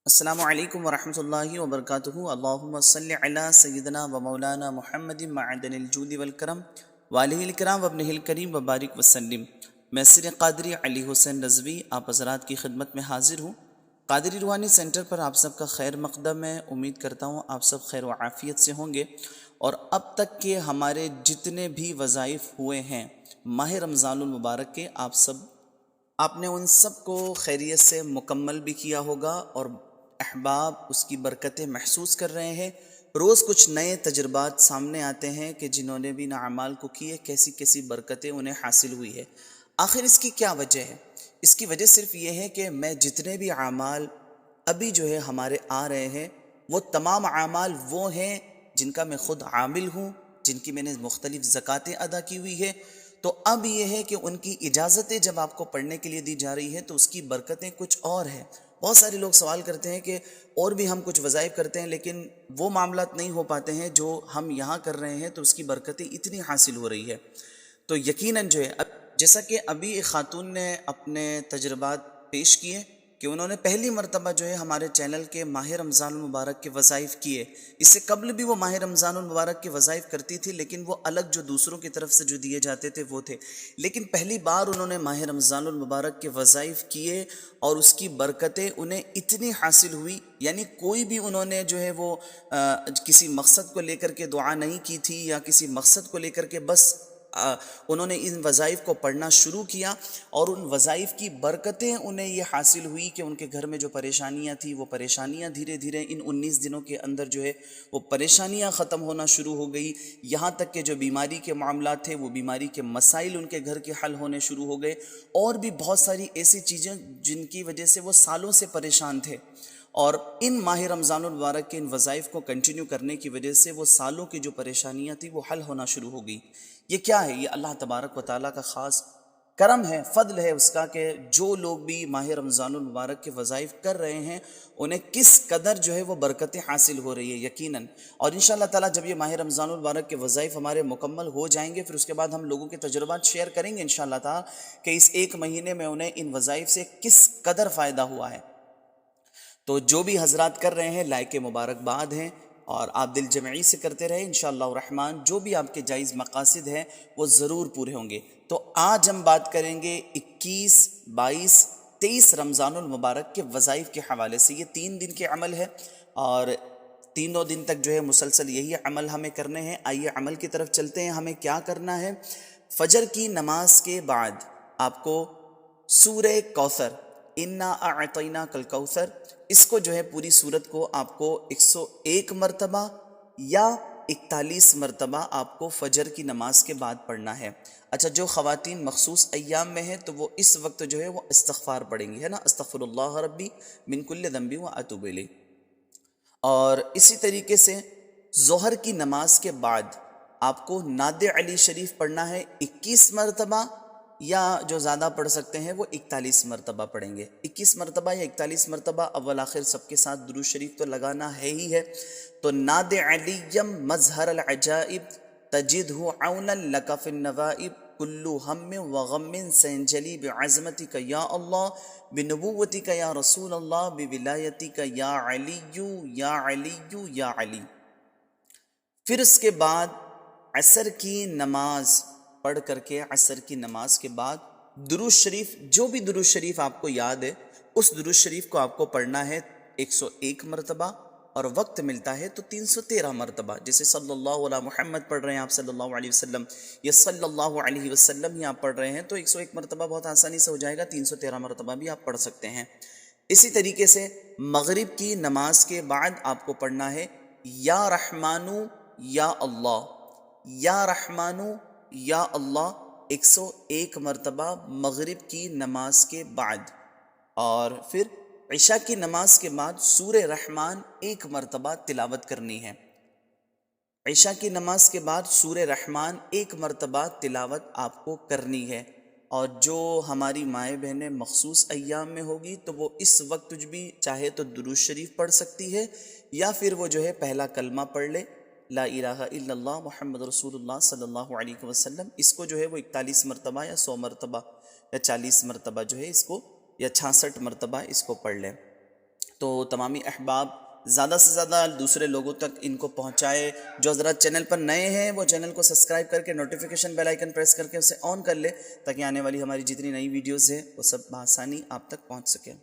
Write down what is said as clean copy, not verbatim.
السلام علیکم ورحمۃ اللہ وبرکاتہ۔ اللہم صلی علی سیدنا و مولانا محمد معدن الجود والکرم والہ الکرام وابنہ الکریم وبارک وسلم۔ میں سر قادری علی حسین رضوی آپ حضرات کی خدمت میں حاضر ہوں۔ قادری روحانی سینٹر پر آپ سب کا خیر مقدم ہے۔ امید کرتا ہوں آپ سب خیر و عافیت سے ہوں گے، اور اب تک کے ہمارے جتنے بھی وظائف ہوئے ہیں ماہ رمضان المبارک کے، آپ نے ان سب کو خیریت سے مکمل بھی کیا ہوگا، اور احباب اس کی برکتیں محسوس کر رہے ہیں۔ روز کچھ نئے تجربات سامنے آتے ہیں کہ جنہوں نے بھی اعمال کو کیے کیسی کیسی برکتیں انہیں حاصل ہوئی ہے۔ آخر اس کی کیا وجہ ہے؟ اس کی وجہ صرف یہ ہے کہ میں جتنے بھی اعمال ابھی ہمارے آ رہے ہیں، وہ تمام اعمال وہ ہیں جن کا میں خود عامل ہوں، جن کی میں نے مختلف زکاتیں ادا کی ہوئی ہے۔ تو اب یہ ہے کہ ان کی اجازتیں جب آپ کو پڑھنے کے لیے دی جا رہی ہیں تو اس کی برکتیں کچھ اور ہیں۔ بہت سارے لوگ سوال کرتے ہیں کہ اور بھی ہم کچھ وظائف کرتے ہیں لیکن وہ معاملات نہیں ہو پاتے ہیں جو ہم یہاں کر رہے ہیں، تو اس کی برکتیں اتنی حاصل ہو رہی ہے۔ تو یقیناً جیسا کہ ابھی ایک خاتون نے اپنے تجربات پیش کیے کہ انہوں نے پہلی مرتبہ ہمارے چینل کے ماہ رمضان المبارک کے وظائف کیے۔ اس سے قبل بھی وہ ماہ رمضان المبارک کے وظائف کرتی تھی، لیکن وہ الگ جو دوسروں کی طرف سے جو دیے جاتے تھے وہ تھے، لیکن پہلی بار انہوں نے ماہ رمضان المبارک کے وظائف کیے اور اس کی برکتیں انہیں اتنی حاصل ہوئی، یعنی کوئی بھی انہوں نے وہ کسی مقصد کو لے کر کے دعا نہیں کی تھی، یا کسی مقصد کو لے کر کے بس انہوں نے ان وظائف کو پڑھنا شروع کیا، اور ان وظائف کی برکتیں انہیں یہ حاصل ہوئی کہ ان کے گھر میں جو پریشانیاں تھیں وہ پریشانیاں دھیرے دھیرے ان 19 دنوں کے اندر وہ پریشانیاں ختم ہونا شروع ہو گئی، یہاں تک کہ جو بیماری کے معاملات تھے وہ بیماری کے مسائل ان کے گھر کے حل ہونے شروع ہو گئے، اور بھی بہت ساری ایسی چیزیں جن کی وجہ سے وہ سالوں سے پریشان تھے، اور ان ماہ رمضان المبارک کے ان وظائف کو کنٹینیو کرنے کی وجہ سے وہ سالوں کی جو پریشانیاں تھیں وہ حل ہونا شروع ہو گئی۔ یہ کیا ہے؟ یہ اللہ تبارک و تعالیٰ کا خاص کرم ہے، فضل ہے اس کا، کہ جو لوگ بھی ماہ رمضان المبارک کے وظائف کر رہے ہیں انہیں کس قدر وہ برکتیں حاصل ہو رہی ہے یقیناً۔ اور انشاءاللہ تعالیٰ جب یہ ماہ رمضان المبارک کے وظائف ہمارے مکمل ہو جائیں گے، پھر اس کے بعد ہم لوگوں کے تجربات شیئر کریں گے انشاءاللہ تعالیٰ کہ اس ایک مہینے میں انہیں ان وظائف سے کس قدر فائدہ ہوا ہے۔ تو جو بھی حضرات کر رہے ہیں لائق مبارکباد ہیں، اور آپ دل جمعی سے کرتے رہے انشاءاللہ الرحمن، جو بھی آپ کے جائز مقاصد ہیں وہ ضرور پورے ہوں گے۔ تو آج ہم بات کریں گے 21، 22، 23 رمضان المبارک کے وظائف کے حوالے سے۔ یہ 3 دن کے عمل ہے، اور تینوں دن تک مسلسل یہی عمل ہمیں کرنے ہیں۔ آئیے عمل کی طرف چلتے ہیں۔ ہمیں کیا کرنا ہے؟ فجر کی نماز کے بعد آپ کو سورہ کوثر، انا اعطیناک الکوثر، اس کو پوری سورت کو آپ کو 101 مرتبہ یا 41 مرتبہ آپ کو فجر کی نماز کے بعد پڑھنا ہے۔ اچھا، جو خواتین مخصوص ایام میں ہیں تو وہ اس وقت وہ استغفار پڑھیں گی، ہے نا، استغفر اللہ ربی من کل ذنب و اتوب الیہ۔ اور اسی طریقے سے ظہر کی نماز کے بعد آپ کو نعت علی شریف پڑھنا ہے 21 مرتبہ، یا جو زیادہ پڑھ سکتے ہیں وہ 41 مرتبہ پڑھیں گے۔ 21 مرتبہ یا 41 مرتبہ، اول آخر سب کے ساتھ درود شریف تو لگانا ہے ہی ہے۔ تو نعت علیم مظہر العجائب تجدہ عونا لک فی النوائب کل ہم و غم سینجلی بعظمتک یا اللہ بنبوتک یا رسول اللہ بولایتک یا علی یا علی یا علی۔ پھر اس کے بعد عصر کی نماز پڑھ کر کے، عصر کی نماز کے بعد درود شریف، جو بھی درود شریف آپ کو یاد ہے اس درود شریف کو آپ کو پڑھنا ہے 101 مرتبہ، اور وقت ملتا ہے تو 313 مرتبہ۔ جیسے صلی اللہ علیہ محمد پڑھ رہے ہیں آپ صلی اللہ علیہ وسلم، یا صلی اللہ علیہ وسلم ہی آپ پڑھ رہے ہیں تو 101 مرتبہ بہت آسانی سے ہو جائے گا، 313 مرتبہ بھی آپ پڑھ سکتے ہیں۔ اسی طریقے سے مغرب کی نماز کے بعد آپ کو پڑھنا ہے یا رحمانو یا اللہ، یا رحمانو یا اللہ 101 مرتبہ مغرب کی نماز کے بعد۔ اور پھر عشاء کی نماز کے بعد سورہ رحمان 1 مرتبہ تلاوت کرنی ہے۔ عشاء کی نماز کے بعد سورہ رحمان 1 مرتبہ تلاوت آپ کو کرنی ہے۔ اور جو ہماری مائیں بہنیں مخصوص ایام میں ہوگی تو وہ اس وقت بھی چاہے تو درود شریف پڑھ سکتی ہے، یا پھر وہ پہلا کلمہ پڑھ لے، لا الہ الا اللہ محمد رسول اللہ صلی اللہ علیہ وسلم۔ اس کو وہ 41 مرتبہ یا 100 مرتبہ یا 40 مرتبہ اس کو، یا 66 مرتبہ اس کو پڑھ لیں۔ تو تمامی احباب زیادہ سے زیادہ دوسرے لوگوں تک ان کو پہنچائے. جو حضرات چینل پر نئے ہیں وہ چینل کو سبسکرائب کر کے نوٹیفیکیشن بیل آئیکن پریس کر کے اسے آن کر لے تاکہ آنے والی ہماری جتنی نئی ویڈیوز ہیں وہ سب بآسانی آپ تک پہنچ سکیں.